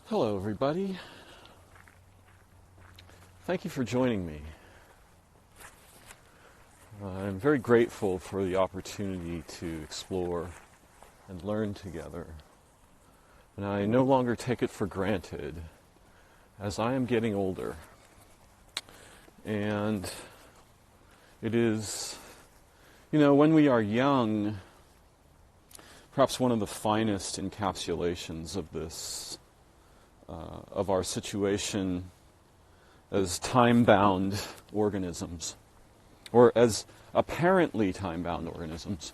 Hello, everybody. Thank you for joining me. I'm very grateful for the opportunity to explore and learn together. And I no longer take it for granted as I am getting older. And it is, when we are young, perhaps one of the finest encapsulations of this of our situation as time-bound organisms, or as apparently time-bound organisms,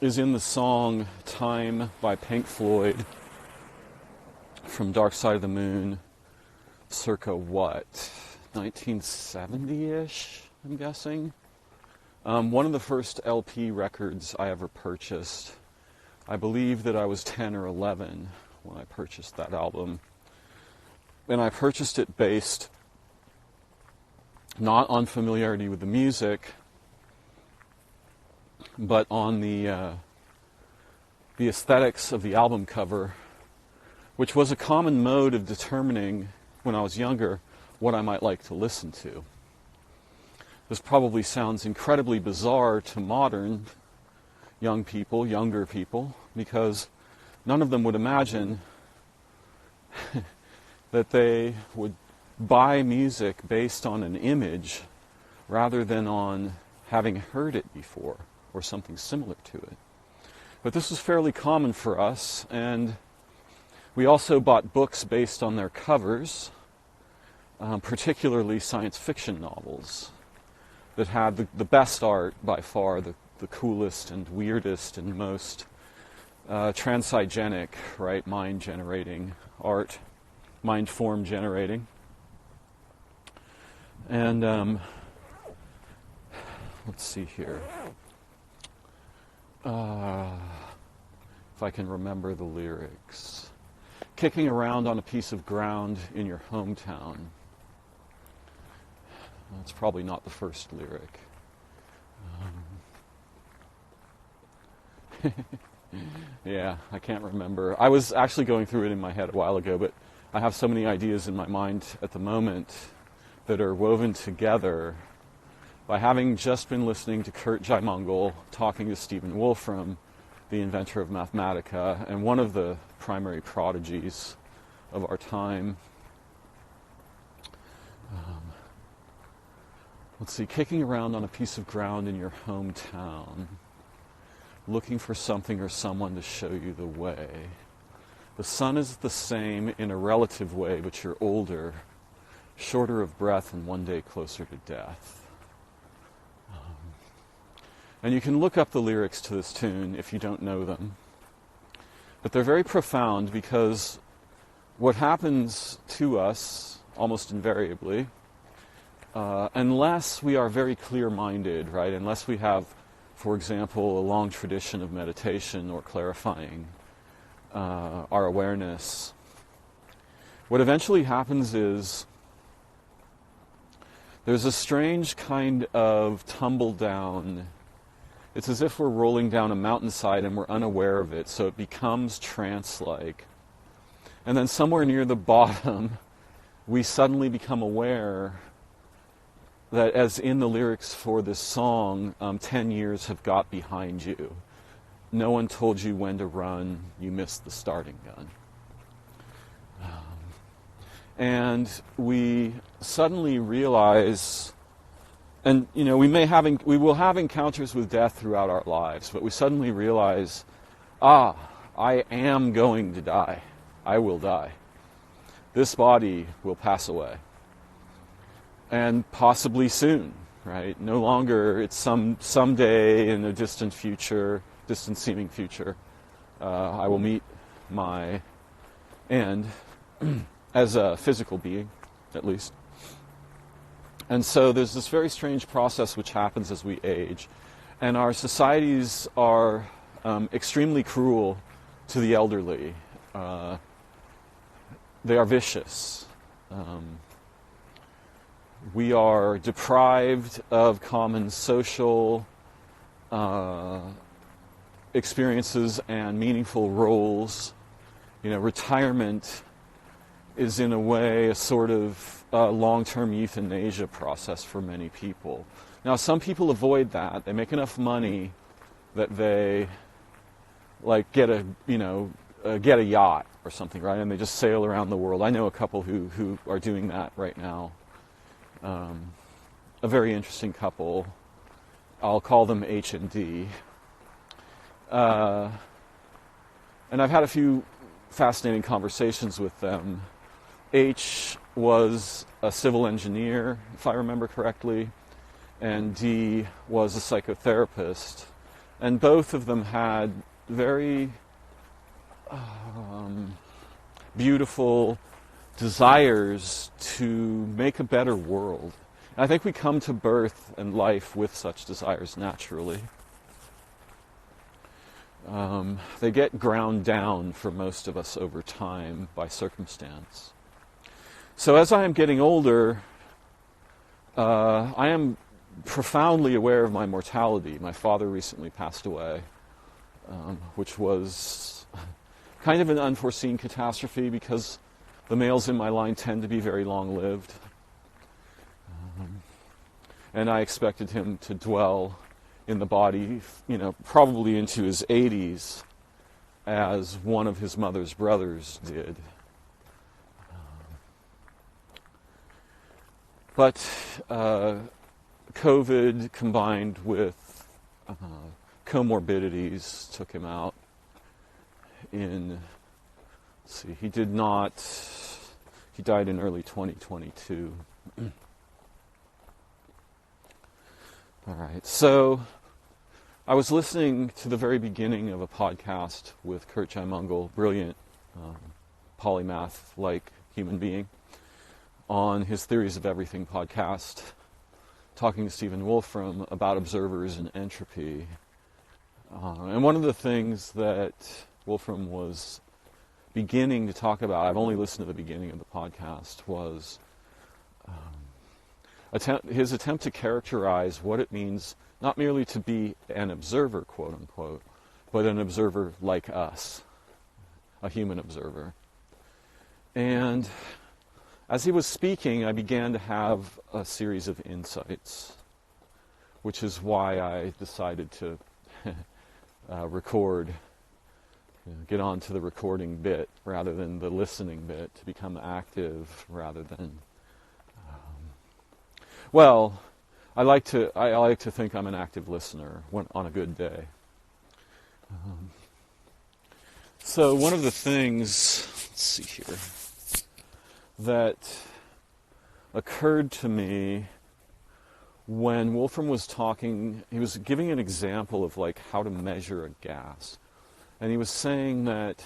is in the song Time by Pink Floyd from Dark Side of the Moon, circa what, 1970-ish, I'm guessing? One of the first LP records I ever purchased. I believe that I was 10 or 11 when I purchased that album. And I purchased it based not on familiarity with the music, but on the aesthetics of the album cover, which was a common mode of determining, when I was younger, what I might like to listen to. This probably sounds incredibly bizarre to modern younger people, because none of them would imagine that they would buy music based on an image rather than on having heard it before or something similar to it. But this was fairly common for us, and we also bought books based on their covers, particularly science fiction novels that had the best art by far, the coolest and weirdest and most transigenic, right, mind-generating art, mind-form generating. And let's see here. If I can remember the lyrics. Kicking around on a piece of ground in your hometown. That's probably not the first lyric. Yeah, I can't remember. I was actually going through it in my head a while ago, but I have so many ideas in my mind at the moment that are woven together by having just been listening to Kurt Jaimungal talking to Stephen Wolfram, the inventor of Mathematica, and one of the primary prodigies of our time. Let's see, kicking around on a piece of ground in your hometown, looking for something or someone to show you the way. The sun is the same in a relative way, but you're older, shorter of breath, and one day closer to death. And you can look up the lyrics to this tune if you don't know them. But they're very profound, because what happens to us, almost invariably, unless we are very clear-minded, right, unless we have, for example, a long tradition of meditation or clarifying our awareness, what eventually happens is there's a strange kind of tumble down. It's as if we're rolling down a mountainside and we're unaware of it, so it becomes trance-like. And then somewhere near the bottom, we suddenly become aware that, as in the lyrics for this song, 10 years have got behind you. No one told you when to run, you missed the starting gun. And we suddenly realize, and we will have encounters with death throughout our lives, but we suddenly realize, I am going to die. I will die. This body will pass away. And possibly soon, right? No longer it's someday in a distant seeming future, I will meet my end as a physical being, at least. And so there's this very strange process which happens as we age. And our societies are extremely cruel to the elderly. They are vicious. We are deprived of common social experiences and meaningful roles. Retirement is in a way a sort of long-term euthanasia process for many people. Now, some people avoid that. They make enough money that they get a yacht or something, right? And they just sail around the world. I know a couple who are doing that right now. A very interesting couple. I'll call them H and D. And I've had a few fascinating conversations with them. H was a civil engineer, if I remember correctly, and D was a psychotherapist. And both of them had very beautiful desires to make a better world. And I think we come to birth and life with such desires naturally. They get ground down for most of us over time by circumstance. So as I am getting older, I am profoundly aware of my mortality. My father recently passed away, which was kind of an unforeseen catastrophe because the males in my line tend to be very long-lived. And I expected him to dwell in the body, probably into his 80s, as one of his mother's brothers did. But COVID combined with comorbidities took him out he died in early 2022. All right, so I was listening to the very beginning of a podcast with Kurt Jaimungal, brilliant polymath-like human being, on his Theories of Everything podcast, talking to Stephen Wolfram about observers and entropy. And one of the things that Wolfram was beginning to talk about, I've only listened to the beginning of the podcast, was his attempt to characterize what it means not merely to be an observer, quote unquote, but an observer like us, a human observer. And as he was speaking, I began to have a series of insights, which is why I decided to record, get on to the recording bit rather than the listening bit, to become active rather than... I like to think I'm an active listener on a good day. So one of the things, let's see here, that occurred to me when Wolfram was talking, he was giving an example of how to measure a gas. And he was saying that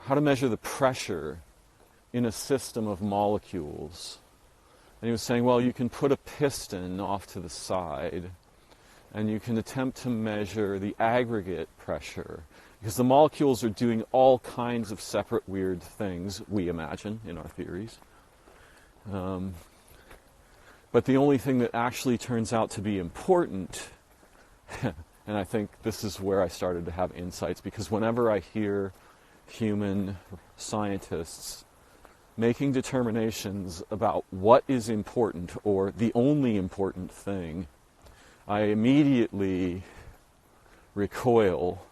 how to measure the pressure in a system of molecules. And he was saying, you can put a piston off to the side and you can attempt to measure the aggregate pressure, because the molecules are doing all kinds of separate weird things, we imagine, in our theories. But the only thing that actually turns out to be important, and I think this is where I started to have insights, because whenever I hear human scientists making determinations about what is important or the only important thing, I immediately recoil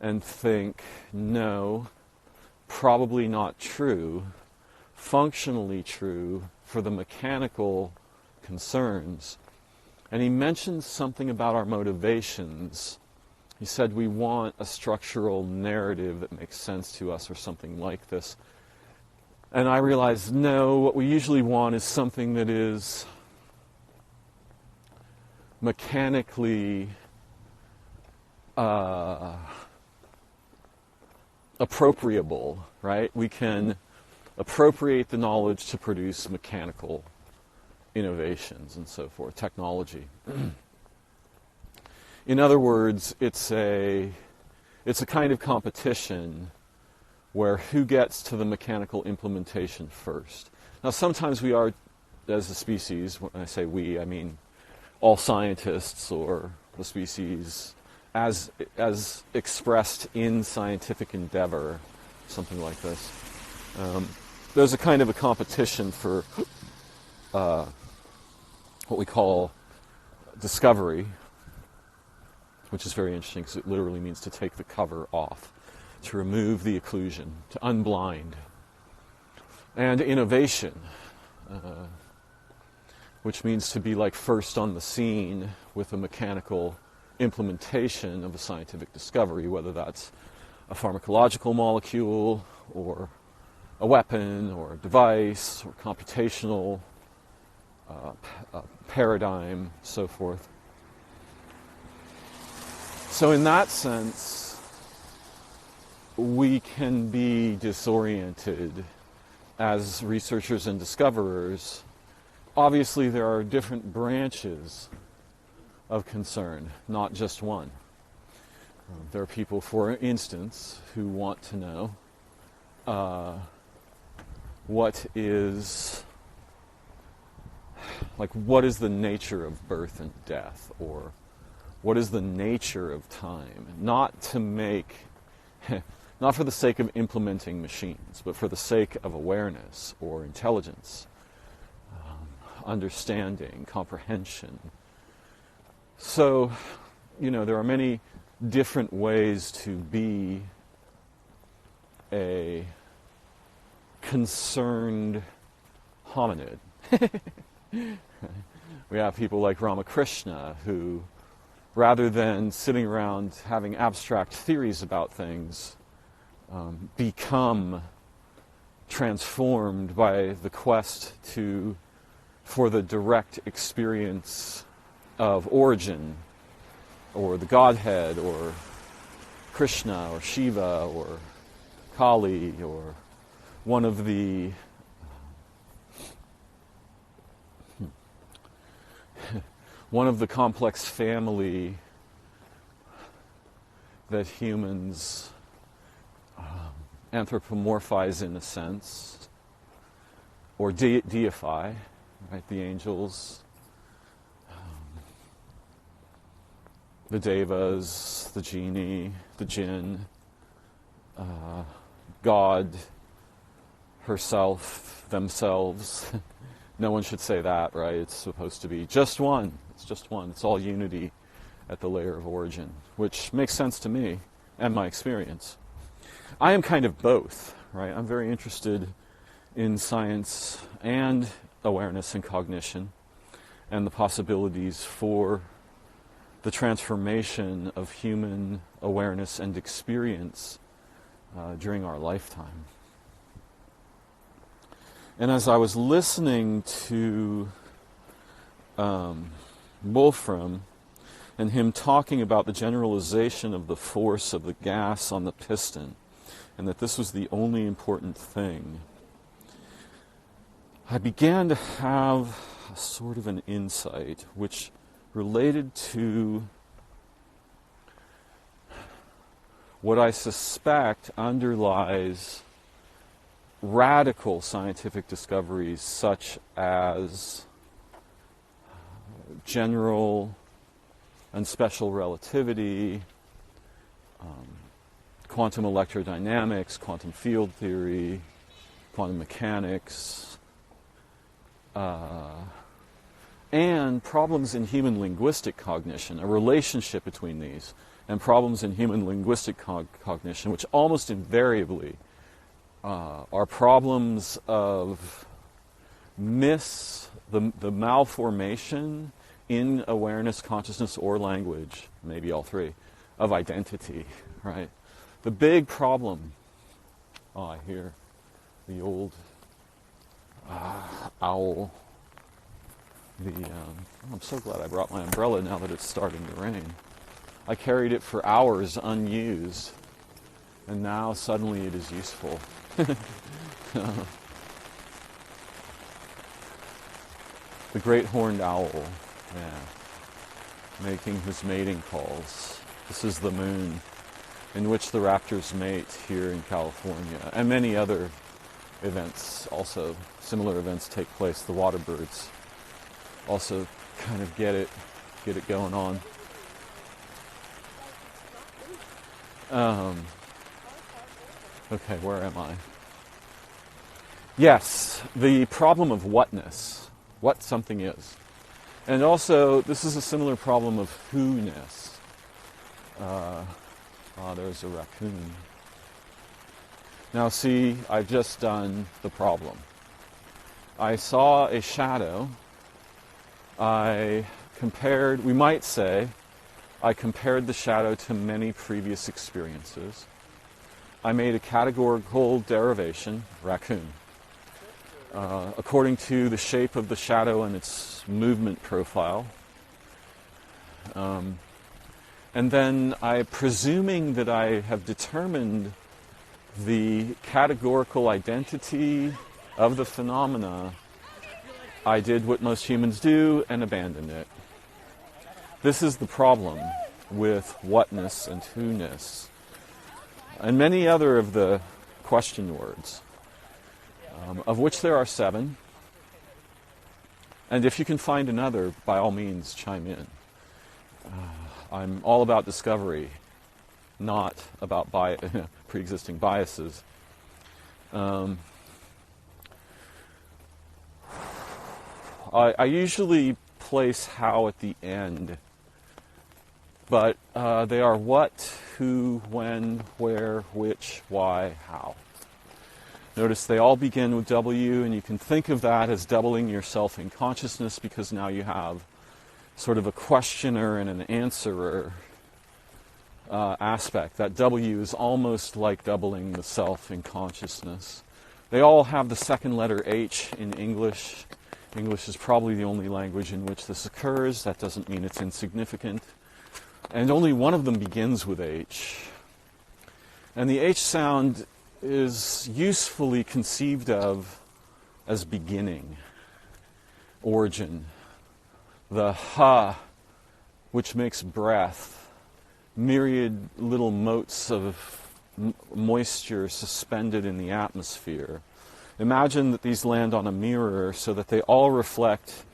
and think, no, probably not true, functionally true for the mechanical concerns. And he mentioned something about our motivations. He said we want a structural narrative that makes sense to us or something like this. And I realized, no, what we usually want is something that is mechanically appropriable, right? We can appropriate the knowledge to produce mechanical innovations and so forth, technology. In other words, it's a kind of competition where who gets to the mechanical implementation first. Now, sometimes we are, as a species, when I say we, I mean all scientists or the species as expressed in scientific endeavor, something like this. There's a kind of a competition for what we call discovery, which is very interesting because it literally means to take the cover off, to remove the occlusion, to unblind. And innovation, which means to be like first on the scene with a mechanical implementation of a scientific discovery, whether that's a pharmacological molecule or a weapon or a device or computational paradigm, so forth. So in that sense, we can be disoriented as researchers and discoverers. Obviously, there are different branches of concern, not just one. There are people, for instance, who want to know what is the nature of birth and death, or what is the nature of time? Not to make, not for the sake of implementing machines, but for the sake of awareness or intelligence, understanding, comprehension. So, there are many different ways to be a concerned hominid. We have people like Ramakrishna who, rather than sitting around having abstract theories about things, become transformed by the quest for the direct experience of origin, or the Godhead, or Krishna, or Shiva, or Kali, or one of the complex family that humans anthropomorphize in a sense, or deify, right? The angels, the devas, the genie, the jinn, God, herself, themselves. No one should say that, right? It's supposed to be just one. It's just one. It's all unity at the layer of origin, which makes sense to me and my experience. I am kind of both, right? I'm very interested in science and awareness and cognition and the possibilities for the transformation of human awareness and experience during our lifetime. And as I was listening to Wolfram and him talking about the generalization of the force of the gas on the piston, and that this was the only important thing, I began to have a sort of an insight which related to what I suspect underlies radical scientific discoveries such as general and special relativity, quantum electrodynamics, quantum field theory, quantum mechanics, and problems in human linguistic cognition, a relationship between these, and problems in human linguistic cognition, which almost invariably are problems of the malformation in awareness, consciousness, or language, maybe all three, of identity, right? The big problem, I hear the old owl. I'm so glad I brought my umbrella now that it's starting to rain. I carried it for hours unused, and now suddenly it is useful. The great horned owl, making his mating calls. This is the moon in which the raptors mate here in California, and many other events also. Similar events take place. The water birds also kind of get it going on. Okay, where am I? Yes, the problem of whatness, what something is. And also, this is a similar problem of who-ness. There's a raccoon. Now see, I've just done the problem. I saw a shadow. I compared, we might say, I compared the shadow to many previous experiences. I made a categorical derivation, raccoon, according to the shape of the shadow and its movement profile. And then presuming that I have determined the categorical identity of the phenomena, I did what most humans do and abandoned it. This is the problem with whatness and who-ness, and many other of the question words, of which there are 7. And if you can find another, by all means, chime in. I'm all about discovery, not about pre-existing biases. I usually place how at the end, but they are what, who, when, where, which, why, how. Notice they all begin with W, and you can think of that as doubling yourself in consciousness, because now you have sort of a questioner and an answerer aspect. That W is almost like doubling the self in consciousness. They all have the second letter H in English. English is probably the only language in which this occurs. That doesn't mean it's insignificant. And only one of them begins with H. And the H sound is usefully conceived of as beginning, origin. The ha, which makes breath, myriad little motes of moisture suspended in the atmosphere. Imagine that these land on a mirror so that they all reflect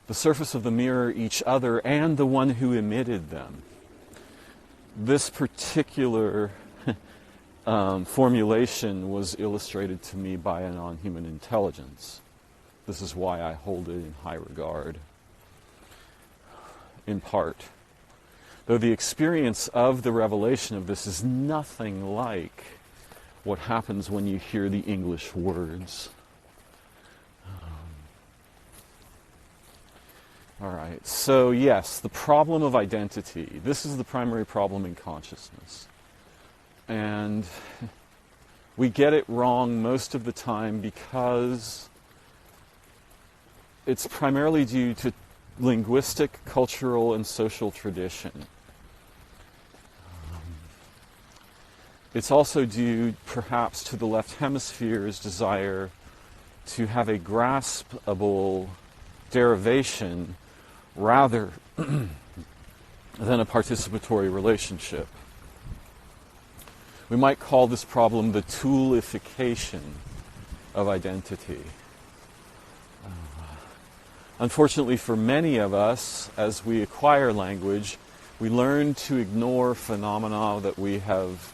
the surface of the mirror, each other, and the one who emitted them. This particular formulation was illustrated to me by a non-human intelligence. This is why I hold it in high regard, in part. Though the experience of the revelation of this is nothing like what happens when you hear the English words. All right, so yes, the problem of identity. This is the primary problem in consciousness. And we get it wrong most of the time because it's primarily due to linguistic, cultural, and social tradition. It's also due, perhaps, to the left hemisphere's desire to have a graspable derivation rather than a participatory relationship. We might call this problem the toolification of identity. Unfortunately for many of us, as we acquire language, we learn to ignore phenomena that we have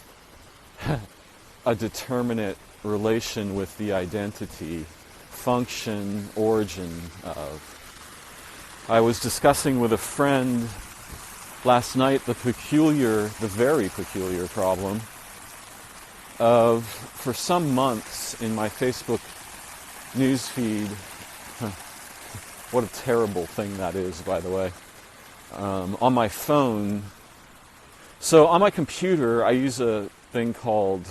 a determinate relation with the identity, function, origin of. I was discussing with a friend last night the very peculiar problem of, for some months in my Facebook newsfeed, what a terrible thing that is, by the way, on my phone. So on my computer, I use a thing called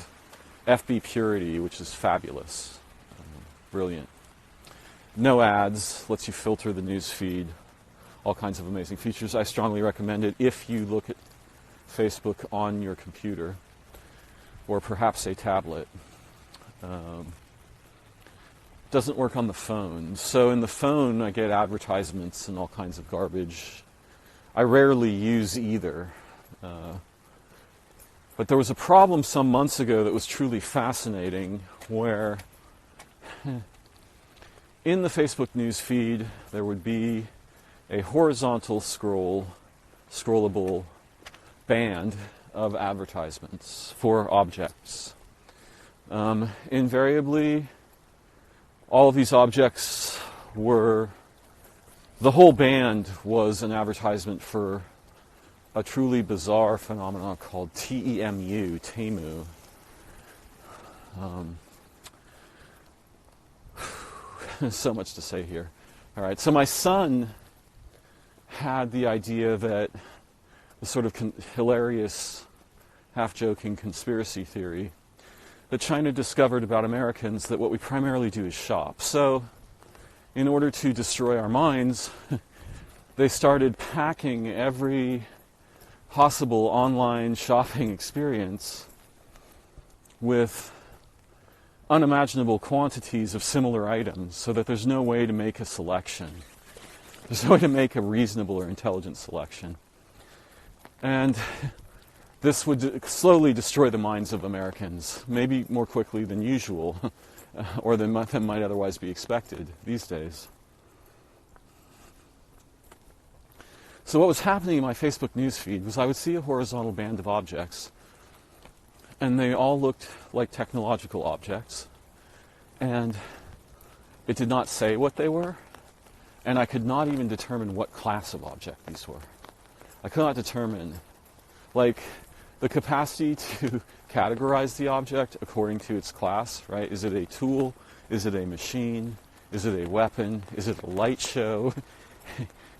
FB Purity, which is fabulous, brilliant. No ads, lets you filter the news feed, all kinds of amazing features. I strongly recommend it if you look at Facebook on your computer or perhaps a tablet. Doesn't work on the phone. So in the phone, I get advertisements and all kinds of garbage. I rarely use either. But there was a problem some months ago that was truly fascinating, where in the Facebook news feed there would be a horizontal scrollable band of advertisements for objects. Invariably, all of these objects were, the whole band was an advertisement for a truly bizarre phenomenon called Temu. There's so much to say here. All right, so my son had the idea that the sort of hilarious, half-joking conspiracy theory that China discovered about Americans, that what we primarily do is shop. So, in order to destroy our minds, they started packing every possible online shopping experience with unimaginable quantities of similar items, so that there's no way to make a selection. There's no way to make a reasonable or intelligent selection. And this would slowly destroy the minds of Americans, maybe more quickly than usual, or than might otherwise be expected these days. So what was happening in my Facebook newsfeed was I would see a horizontal band of objects, and they all looked like technological objects, and it did not say what they were, and I could not even determine what class of object these were. I could not determine, like, the capacity to categorize the object according to its class, right? Is it a tool? Is it a machine? Is it a weapon? Is it a light show?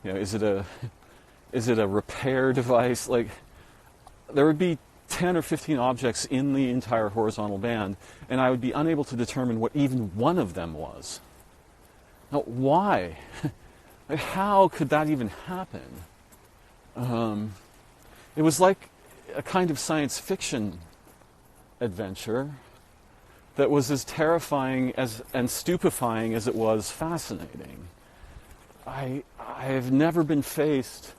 Is it a repair device? Like, there would be 10 or 15 objects in the entire horizontal band, and I would be unable to determine what even one of them was. Now, why? Like, how could that even happen? It was like a kind of science fiction adventure that was as terrifying and stupefying as it was fascinating. I've never been faced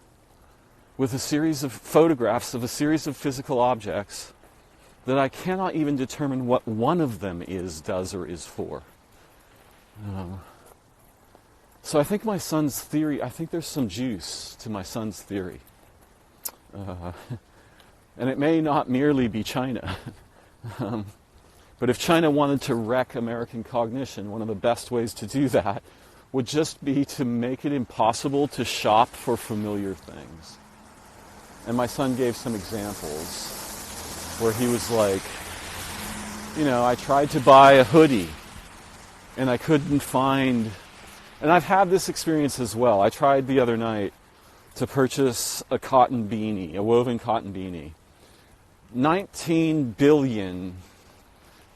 with a series of photographs of a series of physical objects that I cannot even determine what one of them does, or is for. So I think my son's theory, I think there's some juice to my son's theory. And it may not merely be China. But if China wanted to wreck American cognition, one of the best ways to do that would just be to make it impossible to shop for familiar things. And my son gave some examples where he was like, I tried to buy a hoodie and I couldn't find, and I've had this experience as well. I tried the other night to purchase a cotton beanie, a woven cotton beanie. 19 billion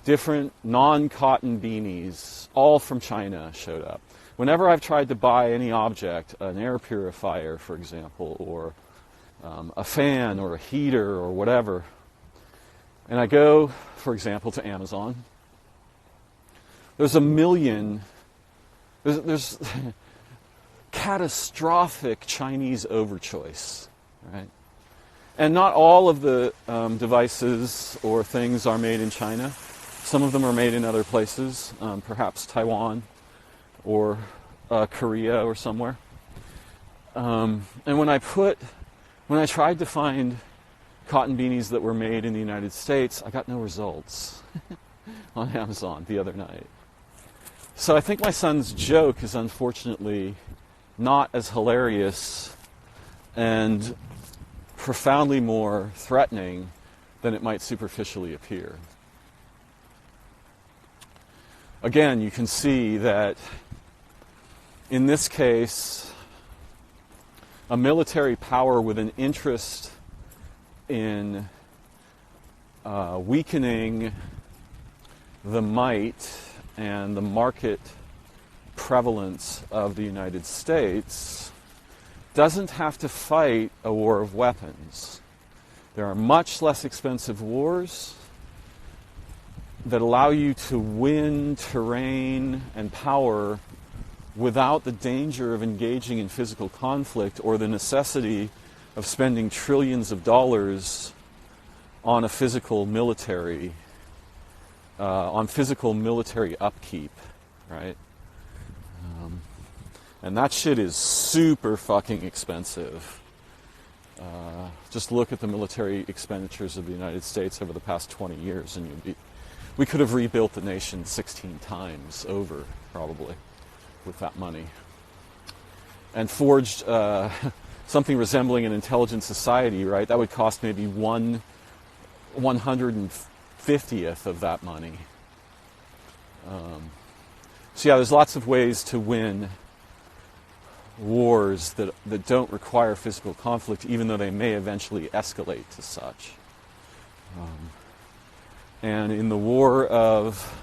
different non-cotton beanies, all from China, showed up. Whenever I've tried to buy any object, an air purifier, for example, or a fan or a heater or whatever, and I go, for example, to Amazon, there's catastrophic Chinese overchoice, right? And not all of the devices or things are made in China. Some of them are made in other places, perhaps Taiwan or Korea or somewhere. And when I tried to find cotton beanies that were made in the United States, I got no results on Amazon the other night. So I think my son's joke is unfortunately not as hilarious and profoundly more threatening than it might superficially appear. Again, you can see that in this case, a military power with an interest in weakening the might and the market prevalence of the United States doesn't have to fight a war of weapons. There are much less expensive wars that allow you to win terrain and power without the danger of engaging in physical conflict or the necessity of spending trillions of dollars on a physical military, upkeep, right? And that shit is super fucking expensive. Just look at the military expenditures of the United States over the past 20 years, and we could have rebuilt the nation 16 times over, probably, with that money. And forged something resembling an intelligent society, right? That would cost maybe 1/150th of that money. So yeah, there's lots of ways to win wars that don't require physical conflict, even though they may eventually escalate to such. And in the war of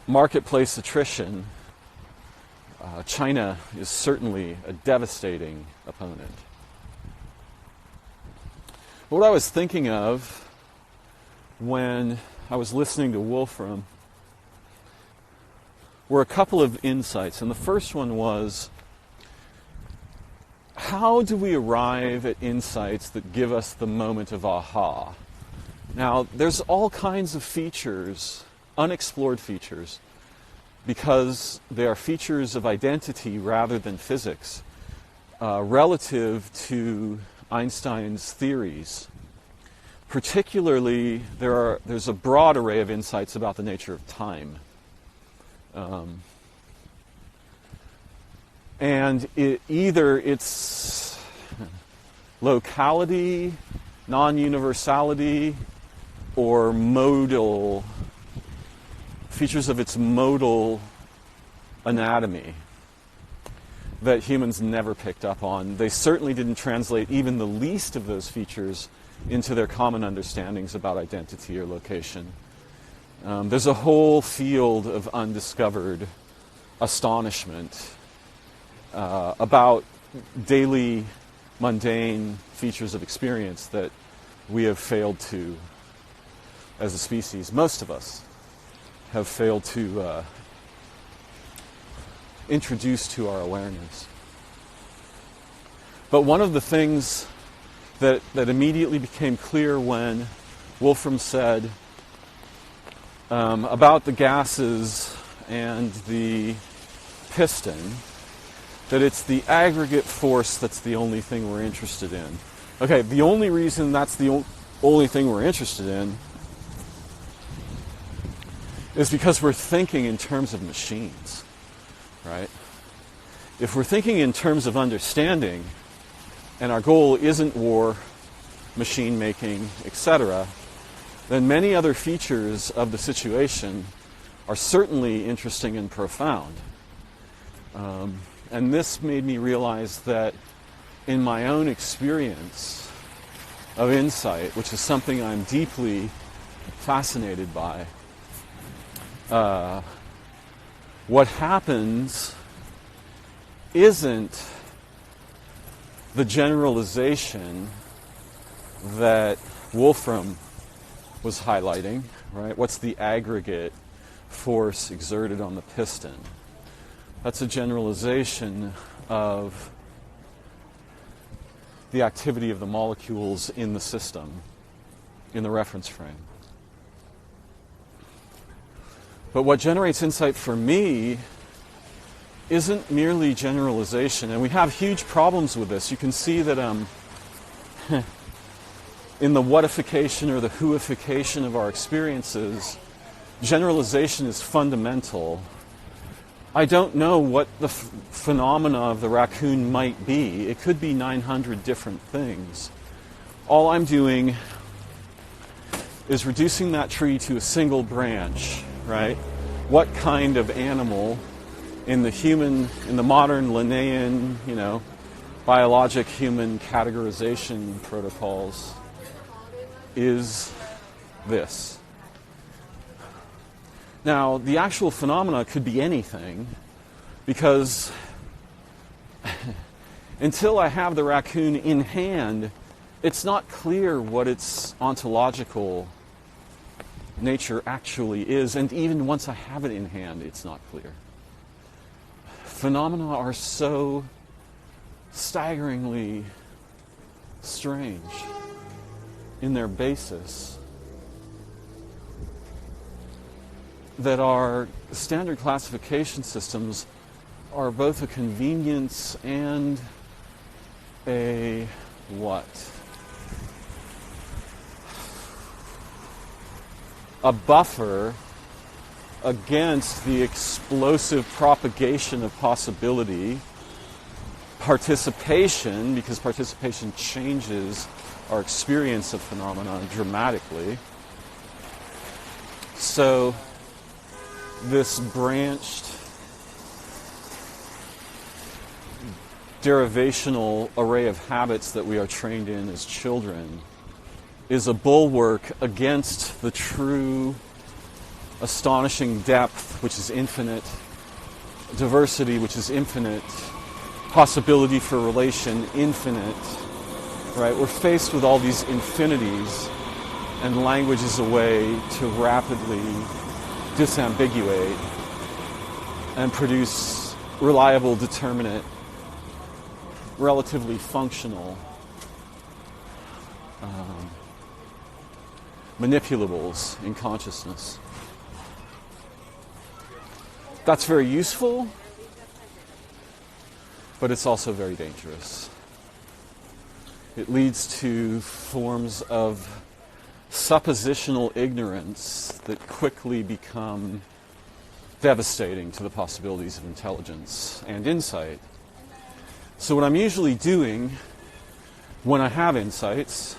marketplace attrition, China is certainly a devastating opponent. What I was thinking of when I was listening to Wolfram were a couple of insights. And the first one was, how do we arrive at insights that give us the moment of aha? Now, there's all kinds of features, unexplored features, because they are features of identity rather than physics, relative to Einstein's theories. Particularly, there's a broad array of insights about the nature of time. And either its locality, non-universality, or modal, features of its modal anatomy that humans never picked up on. They certainly didn't translate even the least of those features into their common understandings about identity or location. There's a whole field of undiscovered astonishment about daily, mundane features of experience that we have failed to, as a species, most of us have failed to introduce to our awareness. But one of the things that immediately became clear when Wolfram said about the gases and the piston, that it's the aggregate force that's the only thing we're interested in. Okay, the only reason that's the only thing we're interested in is because we're thinking in terms of machines, right? If we're thinking in terms of understanding, and our goal isn't war, machine making, etc., then many other features of the situation are certainly interesting and profound. And this made me realize that in my own experience of insight, which is something I'm deeply fascinated by, what happens isn't the generalization that Wolfram was highlighting, right? What's the aggregate force exerted on the piston? That's a generalization of the activity of the molecules in the system, in the reference frame. But what generates insight for me isn't merely generalization, and we have huge problems with this. You can see that in the whatification or the whoification of our experiences, generalization is fundamental. I don't know what the phenomena of the raccoon might be. It could be 900 different things. All I'm doing is reducing that tree to a single branch, right? What kind of animal in the modern Linnaean, biologic human categorization protocols is this? Now, the actual phenomena could be anything, because until I have the raccoon in hand, it's not clear what its ontological nature actually is, and even once I have it in hand, it's not clear. Phenomena are so staggeringly strange in their basis that our standard classification systems are both a convenience and a what? A buffer against the explosive propagation of possibility, participation, because participation changes our experience of phenomena dramatically. So this branched derivational array of habits that we are trained in as children is a bulwark against the true astonishing depth, which is infinite, diversity, which is infinite, possibility for relation, infinite, right? We're faced with all these infinities, and language is a way to rapidly disambiguate and produce reliable, determinate, relatively functional manipulables in consciousness. That's very useful, but it's also very dangerous. It leads to forms of suppositional ignorance that quickly become devastating to the possibilities of intelligence and insight. So what I'm usually doing when I have insights,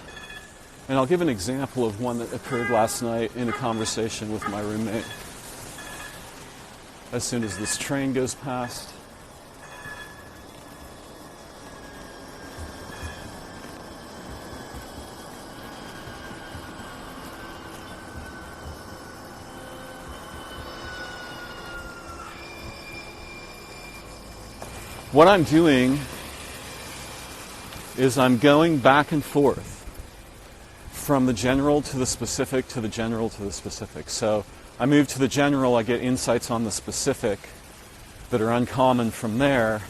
and I'll give an example of one that occurred last night in a conversation with my roommate. As soon as this train goes past, what I'm doing is I'm going back and forth from the general to the specific to the general to the specific. So I move to the general, I get insights on the specific that are uncommon from there.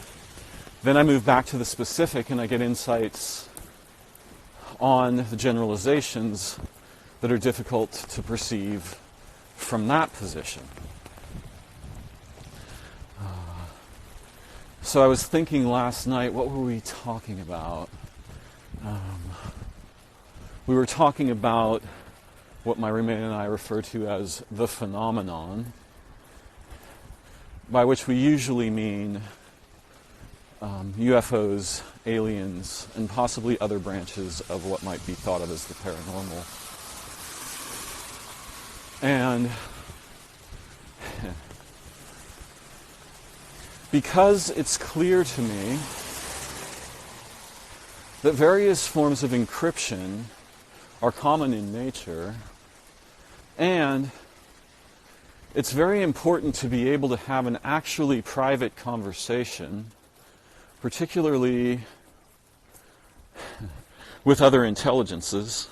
Then I move back to the specific and I get insights on the generalizations that are difficult to perceive from that position. So I was thinking last night, what were we talking about? We were talking about what my roommate and I refer to as the phenomenon, by which we usually mean UFOs, aliens, and possibly other branches of what might be thought of as the paranormal. And because it's clear to me that various forms of encryption are common in nature, and it's very important to be able to have an actually private conversation, particularly with other intelligences,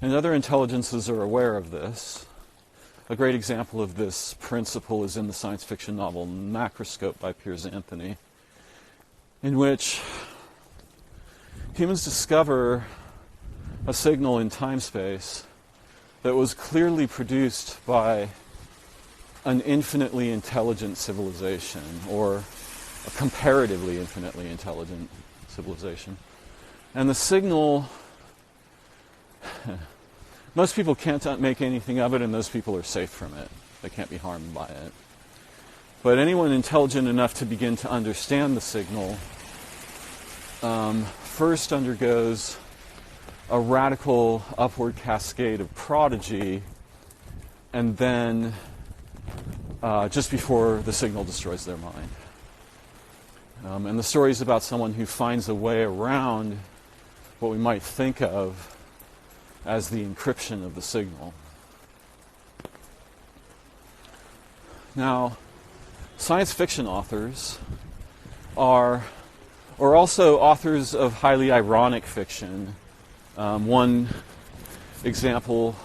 and other intelligences are aware of this. A great example of this principle is in the science fiction novel Macroscope by Piers Anthony, in which humans discover a signal in time-space that was clearly produced by an infinitely intelligent civilization, or a comparatively infinitely intelligent civilization. And the signal, most people can't make anything of it, and those people are safe from it. They can't be harmed by it. But anyone intelligent enough to begin to understand the signal first undergoes a radical upward cascade of prodigy, and then just before the signal destroys their mind. And the story is about someone who finds a way around what we might think of as the encryption of the signal. Now, science fiction authors are also authors of highly ironic fiction. One example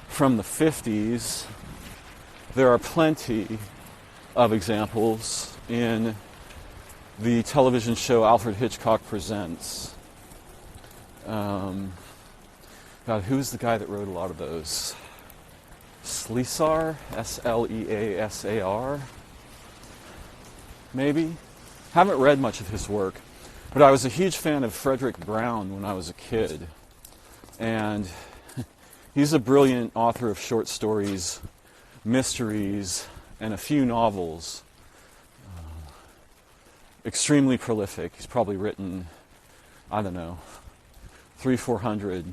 from the 50s, there are plenty of examples in the television show Alfred Hitchcock Presents. God, who's the guy that wrote a lot of those? Sleasar? S-L-E-A-S-A-R? Maybe? Haven't read much of his work. But I was a huge fan of Frederick Brown when I was a kid. And he's a brilliant author of short stories, mysteries, and a few novels. Extremely prolific. He's probably written, I don't know, 300-400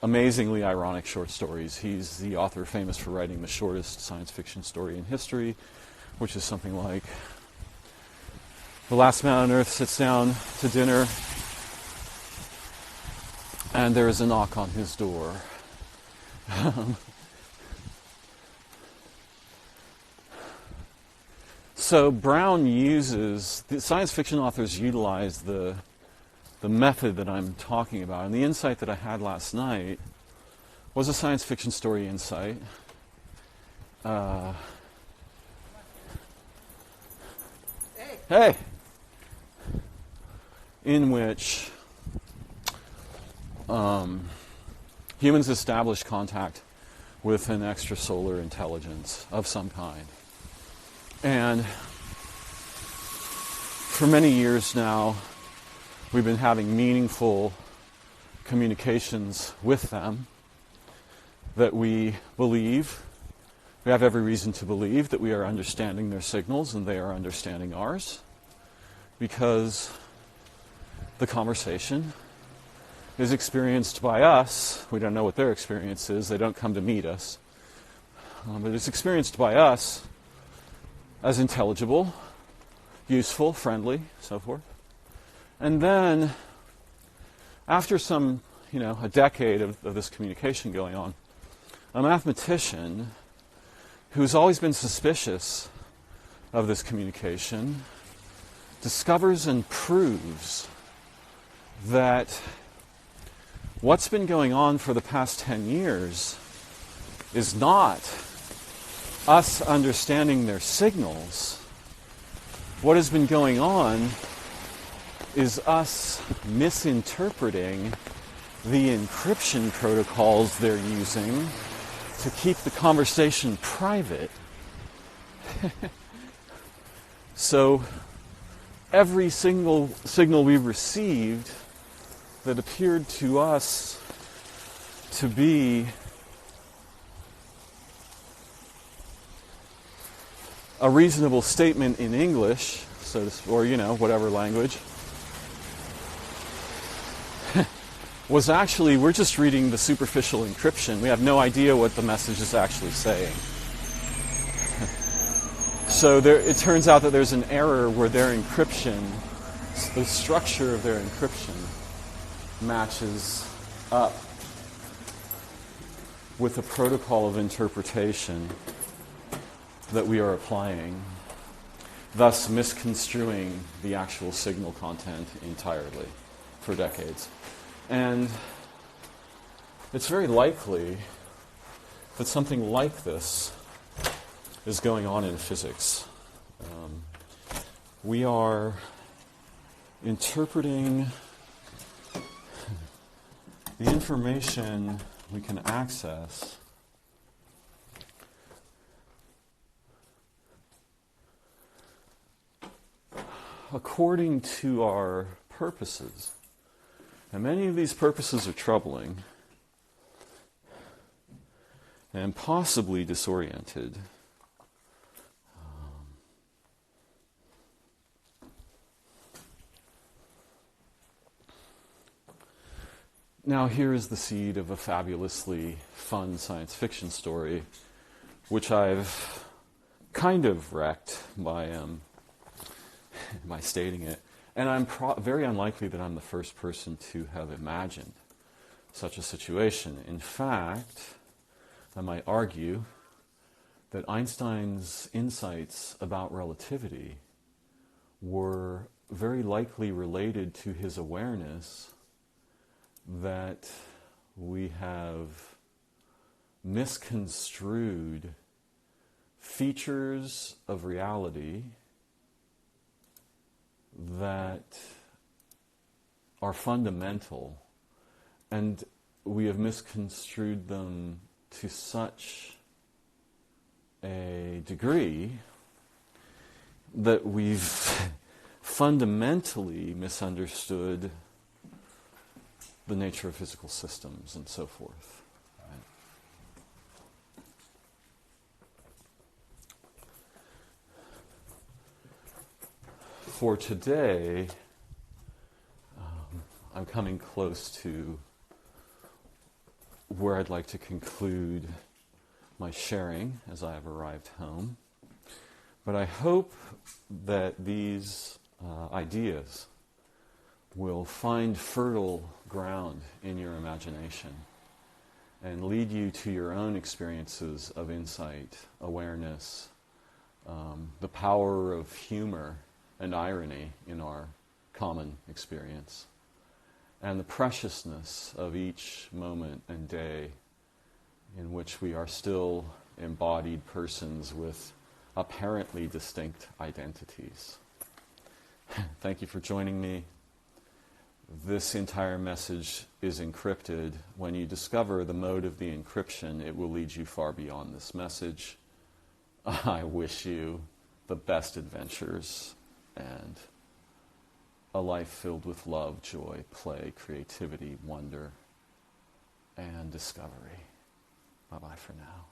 amazingly ironic short stories. He's the author famous for writing the shortest science fiction story in history, which is something like, the last man on earth sits down to dinner and there is a knock on his door. So Brown uses, the science fiction authors utilize the method that I'm talking about. And the insight that I had last night was a science fiction story insight. Hey! In which humans establish contact with an extrasolar intelligence of some kind. And for many years now, we've been having meaningful communications with them that we believe, we have every reason to believe that we are understanding their signals and they are understanding ours, because the conversation is experienced by us. We don't know what their experience is. They don't come to meet us. But it's experienced by us as intelligible, useful, friendly, so forth. And then, after some, a decade of this communication going on, a mathematician who's always been suspicious of this communication discovers and proves that what's been going on for the past 10 years is not us understanding their signals. What has been going on is us misinterpreting the encryption protocols they're using to keep the conversation private. So every single signal we've received that appeared to us to be a reasonable statement in English, or whatever language, was actually, we're just reading the superficial encryption. We have no idea what the message is actually saying. So it turns out that there's an error where their encryption, the structure of their encryption, matches up with the protocol of interpretation that we are applying, thus misconstruing the actual signal content entirely for decades. And it's very likely that something like this is going on in physics. We are interpreting the information we can access according to our purposes. And many of these purposes are troubling and possibly disoriented. Now here is the seed of a fabulously fun science fiction story, which I've kind of wrecked by stating it. And I'm very unlikely that I'm the first person to have imagined such a situation. In fact, I might argue that Einstein's insights about relativity were very likely related to his awareness that we have misconstrued features of reality that are fundamental, and we have misconstrued them to such a degree that we've fundamentally misunderstood the nature of physical systems and so forth. Right? For today, I'm coming close to where I'd like to conclude my sharing as I have arrived home. But I hope that these ideas will find fertile ground in your imagination and lead you to your own experiences of insight, awareness, the power of humor and irony in our common experience, and the preciousness of each moment and day in which we are still embodied persons with apparently distinct identities. Thank you for joining me. This entire message is encrypted. When you discover the mode of the encryption, it will lead you far beyond this message. I wish you the best adventures and a life filled with love, joy, play, creativity, wonder, and discovery. Bye-bye for now.